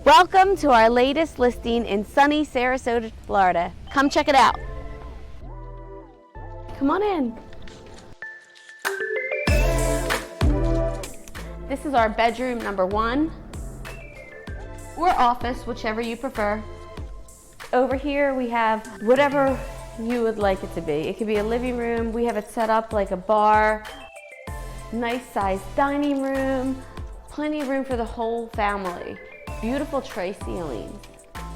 Welcome to our latest listing in sunny Sarasota, Florida. Come check it out. Come on in. This is our bedroom number 1, or office, whichever you prefer. Over here we have whatever you would like it to be. It could be a living room. We have it set up like a bar. Nice sized dining room. Plenty of room for the whole family. Beautiful tray ceilings.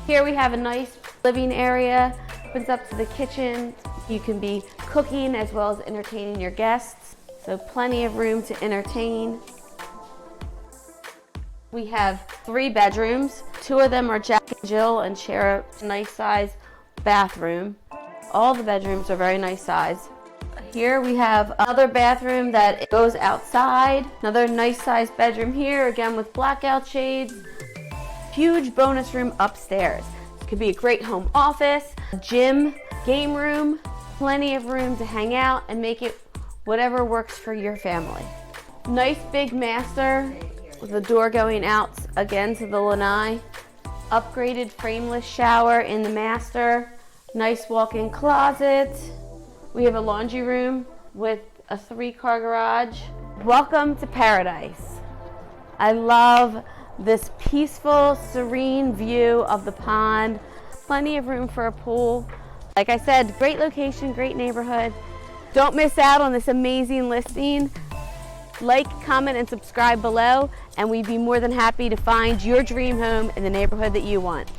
Here we have a nice living area. Opens up to the kitchen. You can be cooking as well as entertaining your guests. So plenty of room to entertain. We have 3 bedrooms. 2 of them are Jack and Jill and share a nice size bathroom. All the bedrooms are very nice size. Here we have another bathroom that goes outside. Another nice size bedroom here, again with blackout shades. Huge bonus room upstairs. It could be a great home office, gym, game room, plenty of room to hang out and make it whatever works for your family. Nice big master with a door going out again to the lanai. Upgraded frameless shower in the master. Nice walk-in closet. We have a laundry room with a 3-car garage. Welcome to paradise. I love this peaceful, serene view of the pond. Plenty of room for a pool. Like I said, great location, great neighborhood. Don't miss out on this amazing listing. Like, comment, and subscribe below, and we'd be more than happy to find your dream home in the neighborhood that you want.